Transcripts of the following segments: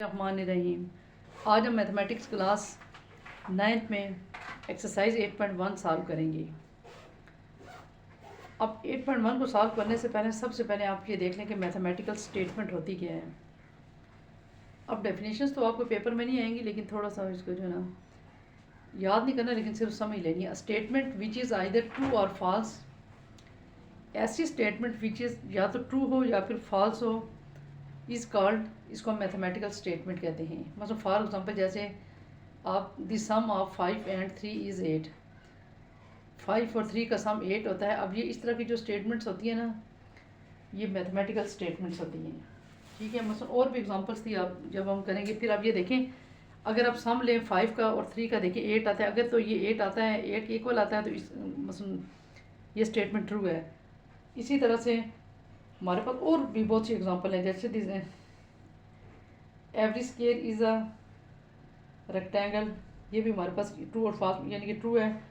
रहीम। आज हम mathematics class 9th में एक्सरसाइज 8.1 सॉल्व करेंगे। अब 8.1 को सॉल्व करने से पहले सबसे पहले आप ये देख लें कि मैथमेटिकल स्टेटमेंट होती क्या है। अब डेफिनेशंस तो आपको पेपर में नहीं आएंगी, लेकिन थोड़ा सा इसको जो है ना याद नहीं करना, लेकिन सिर्फ समझ लेनी है। Statement which is either true और फॉल्स, ऐसी स्टेटमेंट विच इज़ या तो ट्रू हो या फिर फॉल्स हो, इज़ कॉल्ड, इसको हम मैथमेटिकल स्टेटमेंट कहते हैं। मतलब फॉर एग्जांपल जैसे आप the sum of 5 and 3 is 8, 5 और 3 का सम 8 होता है। अब ये इस तरह की जो स्टेटमेंट्स होती है ना, ये मैथमेटिकल स्टेटमेंट्स होती हैं। ठीक है, मतलब और भी एग्जांपल्स थी, आप जब हम करेंगे फिर आप ये देखें। अगर आप सम लें 5 का और 3 का, देखें 8 आता है, अगर तो ये 8 आता है, 8 इक्वल आता है, तो इस मतलब ये स्टेटमेंट ट्रू है। इसी तरह से हमारे पास और भी बहुत सी एग्जांपल हैं, जैसे every square is a rectangle, ये भी हमारे पास ट्रू और फॉल्स यानी कि ट्रू है।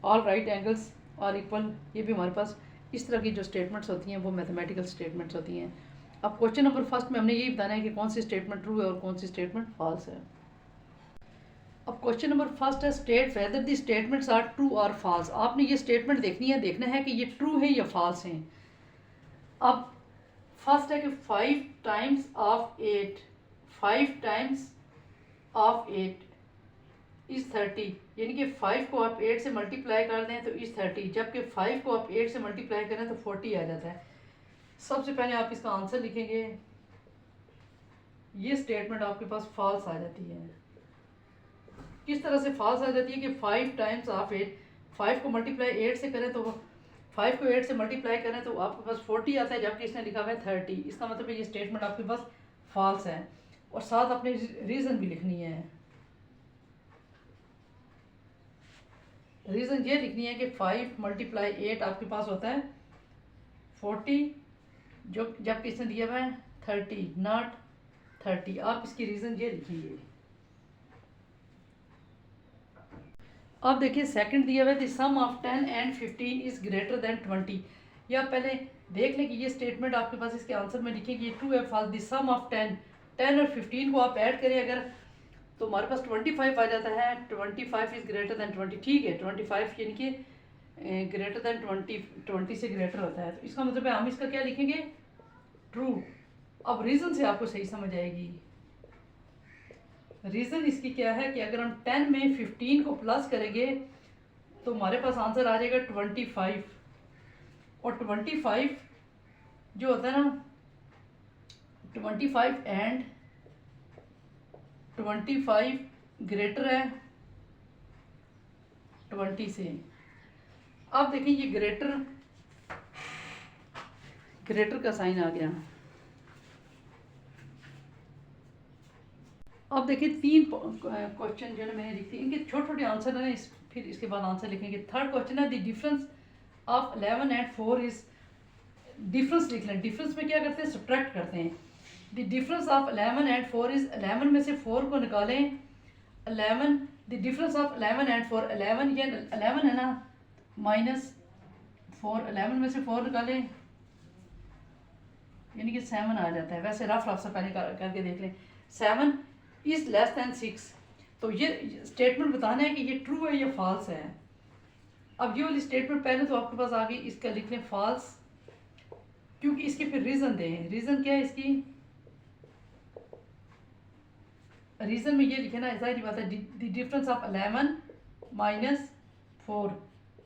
All right angles are equal, ये भी हमारे पास इस तरह की जो स्टेटमेंट्स होती हैं वो मैथमेटिकल स्टेटमेंट्स होती हैं। अब क्वेश्चन नंबर फर्स्ट में हमने यही बताना है कि कौन सी स्टेटमेंट ट्रू है और कौन सी स्टेटमेंट फॉल्स है। अब क्वेश्चन नंबर फर्स्ट है state whether the statements are true और फॉल्स। आपने ये स्टेटमेंट देखनी है, देखना है कि ये ट्रू है या फॉल्स हैं। अब फर्स्ट है कि 5 times of 8, 5 times of 8 is 30, यानी कि 5 को आप 8 से मल्टीप्लाई कर दें तो इज़ 30, जबकि 5 को आप 8 से मल्टीप्लाई करें तो 40 आ जाता है। सबसे पहले आप इसका आंसर लिखेंगे, ये स्टेटमेंट आपके पास फॉल्स आ जाती है। किस तरह से फॉल्स आ जाती है कि 5 टाइम्स ऑफ 8, 5 को मल्टीप्लाई 8 से करें तो 5 को 8 से मल्टीप्लाई करें तो आपके पास 40 आता है, जबकि इसने लिखा हुआ है 30। इसका मतलब है ये स्टेटमेंट आपके पास फॉल्स है। और साथ अपनी रीज़न भी लिखनी है। रीज़न ये लिखनी है कि 5 मल्टीप्लाई 8 आपके पास होता है 40, जो जबकि इसने दिया हुआ है 30, नॉट 30। आप इसकी रीज़न ये लिखिए। अब देखिए सेकंड दिया हुआ है the sum of 10 and 15 is greater than 20। या पहले देख लें कि ये स्टेटमेंट आपके पास इसके आंसर में लिखिए कि ये ट्रू है फॉल्स। द सम ऑफ 10 और 15 को आप ऐड करें अगर, तो हमारे पास 25 आ जाता है। 25 इज़ ग्रेटर देन 20, ठीक है, 25 यानी कि ग्रेटर देन 20 से ग्रेटर होता है, तो इसका मतलब है हम इसका क्या लिखेंगे, ट्रू। अब रीज़न से आपको सही समझ आएगी। रीज़न इसकी क्या है कि अगर हम 10 में 15 को प्लस करेंगे तो हमारे पास आंसर आ जाएगा 25। और 25 जो होता है ना, 25 एंड 25 ग्रेटर है 20 से। अब देखिए ये ग्रेटर का साइन आ गया। अब देखिए 3 क्वेश्चन जो है मैंने लिखे, इनके छोटे छोटे आंसर है, फिर इसके बाद आंसर लिखेंगे। थर्ड क्वेश्चन है the difference of 11 and 4 is, difference लिख लें। डिफरेंस में क्या करते हैं, सब्ट्रैक्ट करते हैं। The difference of 11 and 4 is, 11 में से 4 को निकालें। 11, द डिफरेंस ऑफ 11 and 4, 11 ये 11 है ना, -4, 11 में से 4 निकालें यानी कि 7 आ जाता है। वैसे रफ से पहले करके देख लें। 7 इज़ लेस दैन 6, तो ये स्टेटमेंट बताना है कि ये ट्रू है या फॉल्स है। अब ये वाली स्टेटमेंट पहले तो आपके पास आ गई, इसका लिख लें फॉल्स, क्योंकि इसके फिर रीज़न दें। रीज़न क्या है इसकी, रीज़न में ये लिखे ना, जाहिर बात है द डिफरेंस ऑफ 11 - 4,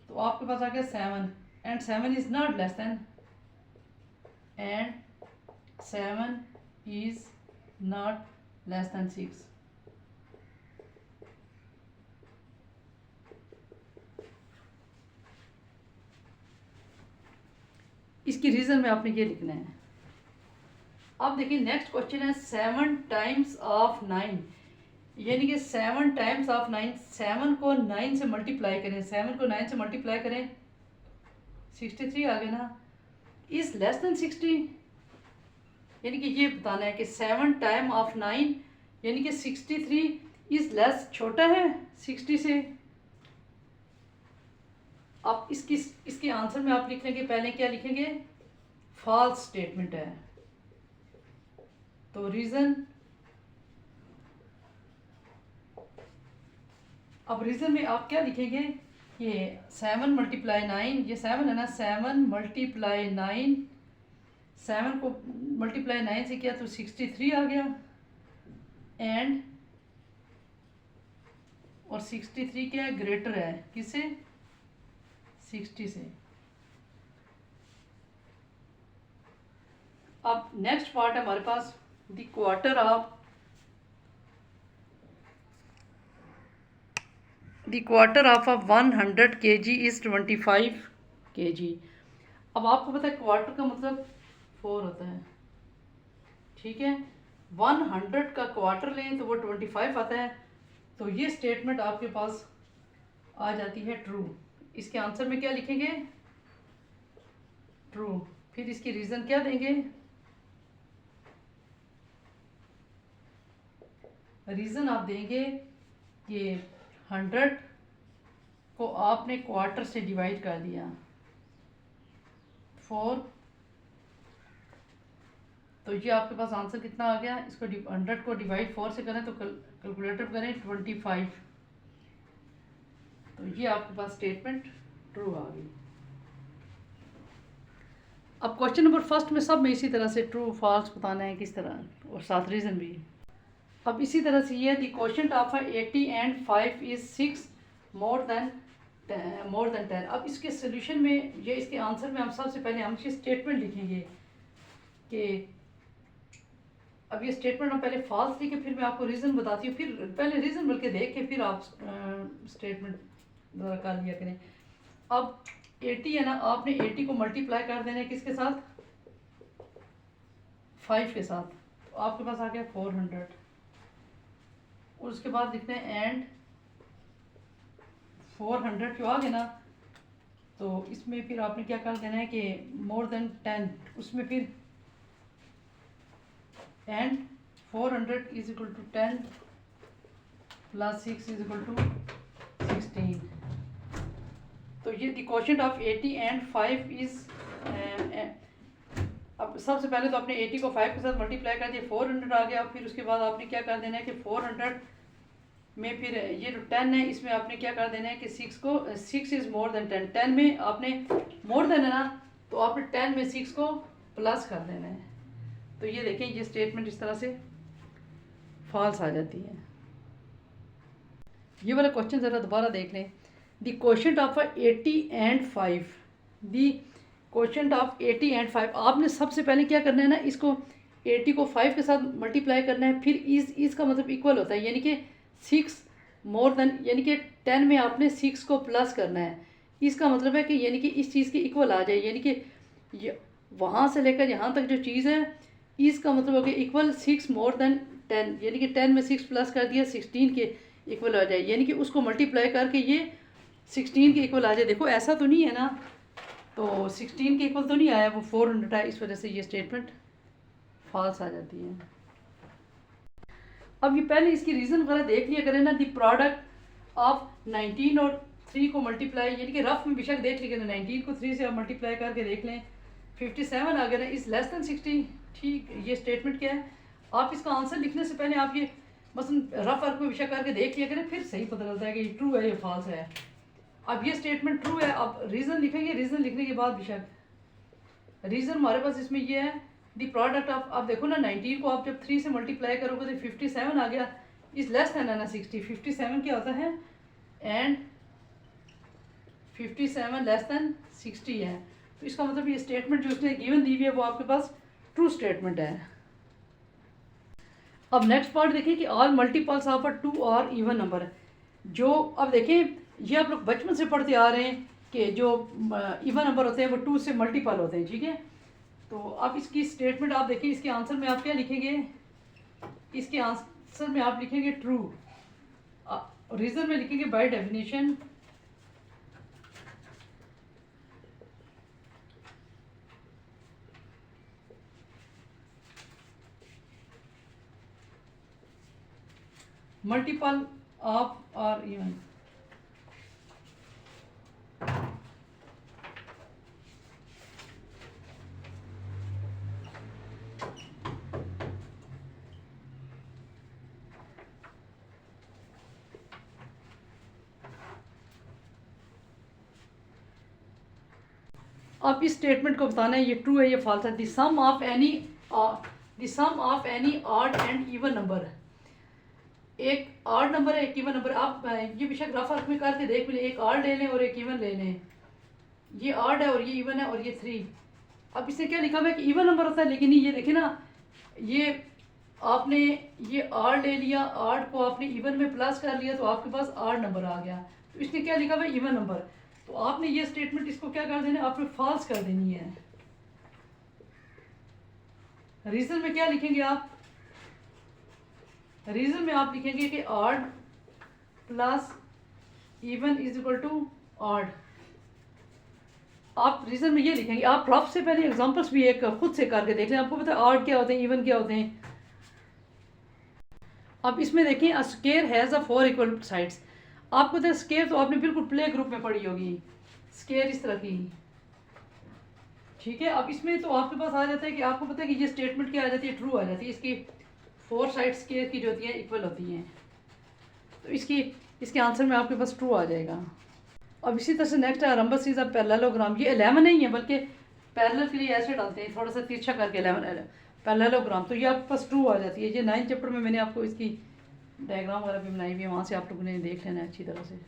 तो आपके पास आ गया 7 and 7 is not less than, and 7 is not less than 6। इसकी रीज़न में आपने ये लिखना है। अब देखिए नेक्स्ट क्वेश्चन है 7 टाइम्स ऑफ 9, यानी कि 7 टाइम्स ऑफ 9, 7 को 9 से मल्टीप्लाई करें, 7 को 9 से मल्टीप्लाई करें 63 आ गया ना, इज़ लेस दैन 60, यानी कि ये बताना है कि 7 टाइम ऑफ 9 यानी कि 63 इज़ लेस, छोटा है 60 से। आप इसके आंसर में आप लिखेंगे, पहले क्या लिखेंगे, फॉल्स स्टेटमेंट है। तो रीज़न अब रीज़न में आप क्या लिखेंगे कि 7 मल्टीप्लाई 9, ये 7 है ना, 7 मल्टीप्लाई 9, 7 को मल्टीप्लाई 9 से किया तो 63 आ गया, एंड और 63 क्या है, ग्रेटर है किससे, 60 से। अब नेक्स्ट पार्ट है हमारे पास the quarter of the quarter of a 100 kg is 25 kg। अब आपको पता है क्वार्टर का मतलब 4 होता है, ठीक है। 100 का क्वार्टर लें तो वो 25 आता है, तो ये स्टेटमेंट आपके पास आ जाती है ट्रू। इसके आंसर में क्या लिखेंगे, ट्रू। फिर इसकी रीज़न क्या देंगे, रीज़न आप देंगे कि 100 को आपने क्वार्टर से डिवाइड कर दिया 4, तो ये आपके पास आंसर कितना आ गया। इसको 100 को डिवाइड 4 से करें तो कैलकुलेटर करें 25, तो ये आपके पास स्टेटमेंट ट्रू आ गई। अब क्वेश्चन नंबर फर्स्ट में सब में इसी तरह से ट्रू फॉल्स बताना है किस तरह, और साथ रीज़न भी। अब इसी तरह से ये the question of 80 and 5 is 6 more than 10। अब इसके सोल्यूशन में, ये इसके आंसर में हम सबसे पहले हम इसकी स्टेटमेंट लिखेंगे कि, अब ये स्टेटमेंट हम पहले फॉल्स लिखे, फिर मैं आपको रीज़न बताती हूँ, फिर पहले रीज़न बल्कि देख के फिर आप स्टेटमेंट द्वारा कर लिया करें। अब 80 है ना, आपने 80 को मल्टीप्लाई कर देना है किसके साथ, 5 के साथ, तो आपके पास आ गया 400। और उसके बाद लिखते हैं एंड 400 जो आ गया ना, तो इसमें फिर आपने क्या कर देना है कि मोर देन 10, उसमें फिर and 400 is equal to 10 plus 6 is equal to 16। तो ये the quotient of 80 and 5 is, अब सबसे पहले तो आपने 80 को 5 के साथ मल्टीप्लाई कर दिया, 400 आ गया। फिर उसके बाद आपने क्या कर देना है कि 400 में फिर ये जो 10 है इसमें आपने क्या कर देना है कि 6 इज़ मोर देन 10, 10 में आपने मोर देन है ना, तो आपने 10 में 6 को प्लस कर देना है। तो ये देखें, ये स्टेटमेंट इस तरह से फॉल्स आ जाती है। ये वाला क्वेश्चन ज़रा दोबारा देख लें। The quotient of 80 and 5, the quotient of 80 and 5, आपने सबसे पहले क्या करना है ना, इसको 80 को 5 के साथ मल्टीप्लाई करना है, फिर इज़ का मतलब इक्वल होता है, यानी कि 6 मोर देन, यानी कि 10 में आपने 6 को प्लस करना है। इसका मतलब है कि यानी कि इस चीज़ के इक्वल आ जाए, यानी कि वहाँ से लेकर यहाँ तक जो चीज़ है, इसका मतलब हो गया इक्वल 6 मोर देन 10, यानी कि 10 में 6 प्लस कर दिया, 16 के इक्वल आ जाए, यानी कि उसको मल्टीप्लाई करके ये 16 के इक्वल आ जाए। देखो ऐसा तो नहीं है ना, तो 16 के इक्वल तो नहीं आया, वो 400 है, इस वजह से ये स्टेटमेंट फॉल्स आ जाती है। अब ये पहले इसकी रीज़न वगैरह देख लिया करें ना, द प्रोडक्ट ऑफ 19 और 3 को मल्टीप्लाई, यानी कि रफ में बेशक देख लिया, 19 को 3 से आप मल्टीप्लाई करके देख लें, 57 आ गया ना, इज़ लेस दैन 60। ठीक, ये स्टेटमेंट क्या है। आप इसका आंसर लिखने से पहले आप ये मसलन रफ वर्क में बेशक करके देख लिया करें, फिर सही पता चलता है कि ये ट्रू है या फॉल्स है। अब ये स्टेटमेंट ट्रू है, अब रीज़न लिखेंगे, रीज़न लिखने के बाद बेशक रीज़न हमारे पास इसमें ये है, द प्रोडक्ट ऑफ, आप देखो ना 19 को आप जब 3 से मल्टीप्लाई करोगे तो 57 आ गया, इज लेस देन है ना 60, 57 क्या होता है, एंड 57 लेस देन 60 है। तो इसका मतलब ये स्टेटमेंट जो उसने गिवन दी हुई है वो आपके पास ट्रू स्टेटमेंट है। अब नेक्स्ट पार्ट देखिए कि ऑल मल्टीपल्स ऑफ अ 2 और इवन नंबर, जो अब देखें ये आप लोग बचपन से पढ़ते आ रहे हैं कि जो इवन नंबर होते हैं वो 2 से मल्टीपल होते हैं, ठीक है। तो अब इसकी स्टेटमेंट आप देखिए, इसके आंसर में आप क्या लिखेंगे, इसके आंसर में आप लिखेंगे ट्रू, रीज़न में लिखेंगे बाय डेफिनेशन मल्टीपल ऑफ और इवन। अब इस स्टेटमेंट को बताना है ये ट्रू है, ये फॉल्स है। The sum of any odd and even number, एक ऑड नंबर है एक इवन नंबर। आप ये बेशक रफ वर्क में करके देख लें, एक ऑड ले लें और एक इवन ले लें। ये ऑड है और ये इवन है और ये 3। अब इससे क्या लिखा हुआ है कि इवन नंबर होता है, लेकिन ये देखिए ना, ये आपने ये ऑड ले लिया, ऑड को आपने इवन में प्लस कर लिया तो आपके पास ऑड नंबर आ गया। तो इसने क्या लिखा हुआ है, इवन नंबर। तो आपने ये स्टेटमेंट इसको क्या कर देना है, आपने फॉल्स कर देनी है। रीजन में क्या लिखेंगे आप, रीजन में आप लिखेंगे कि odd plus even is equal to odd. आप रीजन में ये लिखेंगे। आप रफ से पहले एग्जांपल्स भी एक खुद से करके देख लें, आपको पता है ऑड क्या होते हैं, इवन क्या होते हैं। अब इसमें देखें, a square has a 4 equal sides. आपको पता है स्क्वायर तो आपने बिल्कुल प्ले ग्रुप में पढ़ी होगी, स्क्वायर इस तरह की, ठीक है। अब इसमें तो आपके पास आ जाता है कि आपको पता है कि ये स्टेटमेंट क्या आ जाती है, ट्रू आ जाती है। इसकी 4 साइड्स स्क्वायर की जो होती हैं इक्वल होती हैं, तो इसके आंसर में आपके पास ट्रू आ जाएगा। अब इसी तरह से नेक्स्ट है रंबस इज अ पैरेललोग्राम। ये 11 नहीं है बल्कि पैरेलल के लिए ऐसे डालते हैं, थोड़ा सा तिरछा करके 11 पैरेललोग्राम, तो ये आपके पास ट्रू आ जाती है। ये 9th चैप्टर में मैंने आपको इसकी डायग्राम वगैरह भी बनाई हुई है, वहाँ से आप लोगों ने देख लेना है अच्छी तरह से।